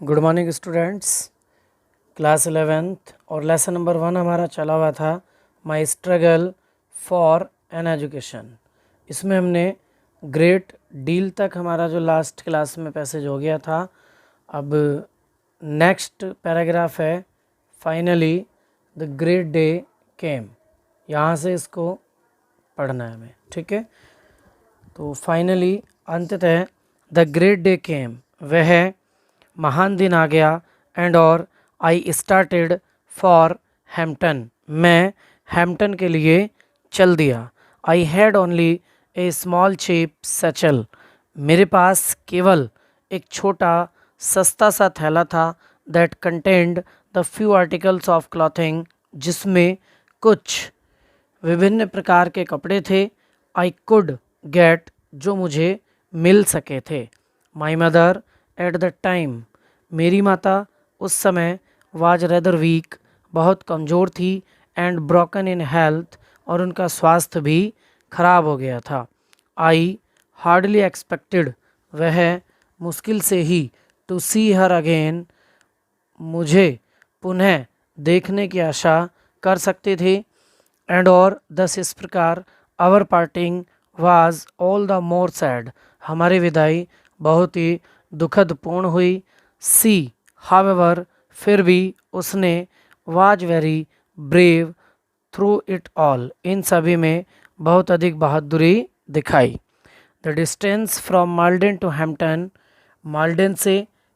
Good morning students. Class 11th और lesson number 1 हमारा चला हुआ था माई स्ट्रगल फॉर एन एजुकेशन। इसमें हमने ग्रेट डील तक हमारा जो लास्ट क्लास में पैसेज हो गया था। अब नेक्स्ट पैराग्राफ है फाइनली द ग्रेट डे केम। यहाँ से इसको पढ़ना है हमें, ठीक है। तो फाइनली अंततः द ग्रेट डे केम, वह महान दिन आ गया। एंड और आई स्टार्टेड फॉर हैम्पटन, मैं हैम्पटन के लिए चल दिया। I had only a small cheap satchel, मेरे पास केवल एक छोटा सस्ता सा थैला था। That contained the few articles of clothing, जिसमें कुछ विभिन्न प्रकार के कपड़े थे। आई कुड गेट, जो मुझे मिल सके थे। My mother at the time, मेरी माता उस समय वाज रेदर वीक, बहुत कमज़ोर थी। एंड ब्रोकन इन हेल्थ, और उनका स्वास्थ्य भी खराब हो गया था। आई हार्डली एक्सपेक्टेड, वह मुश्किल से ही टू सी हर अगेन, मुझे पुनः देखने की आशा कर सकते थे। एंड और दस, इस प्रकार our parting was all the more sad, हमारी विदाई बहुत ही दुखद पूर्ण हुई। सी हावेवर, फिर भी उसने was very brave through it all, इन सभी में बहुत अधिक बहादुरी दिखाई। The distance from Malden to Hampton, Malden से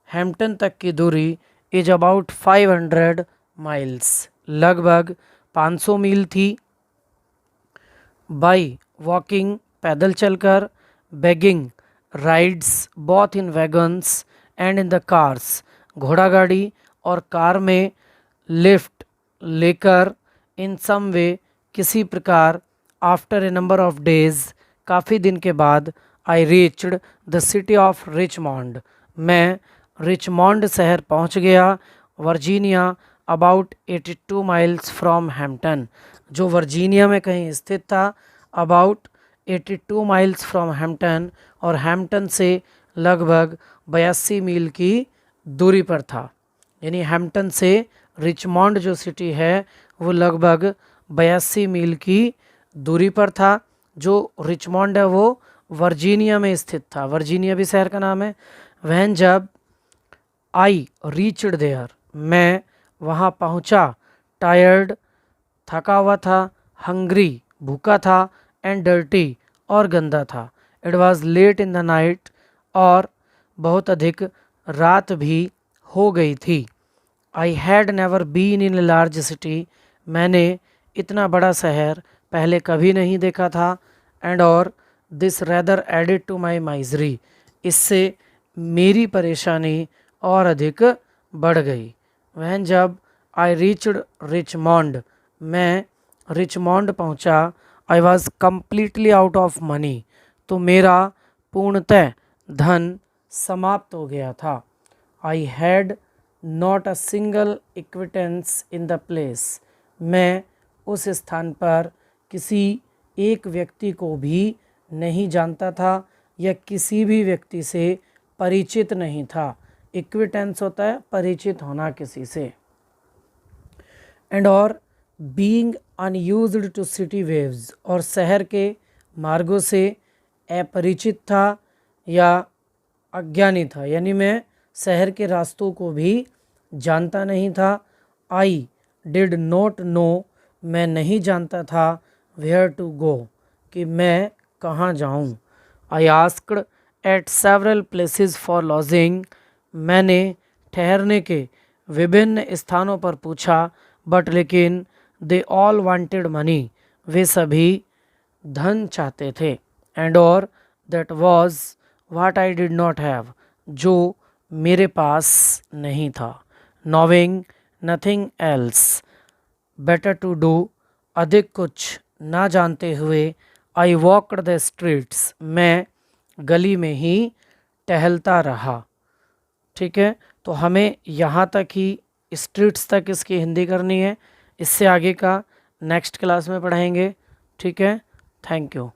हैम्पटन तक की दूरी इज अबाउट 500 माइल्स, लगभग 500 मील थी। बाई वॉकिंग, पैदल चलकर। Begging rides both in wagons and in the cars, घोड़ा गाड़ी और कार में। लिफ्ट, लेकर। इन सम वे, किसी प्रकार। After a number of days, काफ़ी दिन के बाद। I reached the city of Richmond, मैं रिचमॉन्ड शहर पहुंच गया। Virginia about 82 miles from Hampton, जो वर्जीनिया में कहीं स्थित था। अबाउट 82 माइल्स फ्रॉम हैम्पटन, और हैम्पटन से लगभग 82 मील की दूरी पर था। यानी हैम्पटन से रिचमॉन्ड जो सिटी है वो लगभग 82 मील की दूरी पर था। जो रिचमॉन्ड है वो वर्जीनिया में स्थित था, वर्जीनिया भी शहर का नाम है। वह जब आई रीच्ड देयर, मैं वहाँ पहुँचा। टायर्ड, थका हुआ था। हंग्री, भूखा था। एंड डर्टी, और गंदा था। It was late in the night, और बहुत अधिक रात भी हो गई थी। I had never been in a large city, मैंने इतना बड़ा शहर पहले कभी नहीं देखा था। एंड और this rather added to my misery, इससे मेरी परेशानी और अधिक बढ़ गई। वह जब आई रीच्ड रिचमॉन्ड, मैं रिचमॉन्ड पहुंचा। I was completely out of money, तो मेरा पूर्णतः धन समाप्त हो गया था। I had not a single acquaintance in the place, मैं उस स्थान पर किसी एक व्यक्ति को भी नहीं जानता था, या किसी भी व्यक्ति से परिचित नहीं था। एक्विटेंस होता है परिचित होना किसी से। एंड और being unused to city waves, और शहर के मार्गों से अपरिचित था या अज्ञानी था, यानी मैं शहर के रास्तों को भी जानता नहीं था। आई डिड नॉट नो, मैं नहीं जानता था। वेयर टू गो, कि मैं कहाँ जाऊँ। I asked at several places for lodging, मैंने ठहरने के विभिन्न स्थानों पर पूछा। बट लेकिन दे ऑल वांटेड मनी, वे सभी धन चाहते थे। एंड और that was what I did not have, जो मेरे पास नहीं था। Knowing nothing else better to do, अधिक कुछ ना जानते हुए। आई वॉकड द स्ट्रीट्स, मैं गली में ही टहलता रहा। ठीक है, तो हमें यहाँ तक ही स्ट्रीट्स तक इसकी हिंदी करनी है। इससे आगे का नेक्स्ट क्लास में पढ़ाएंगे। ठीक है, थैंक यू।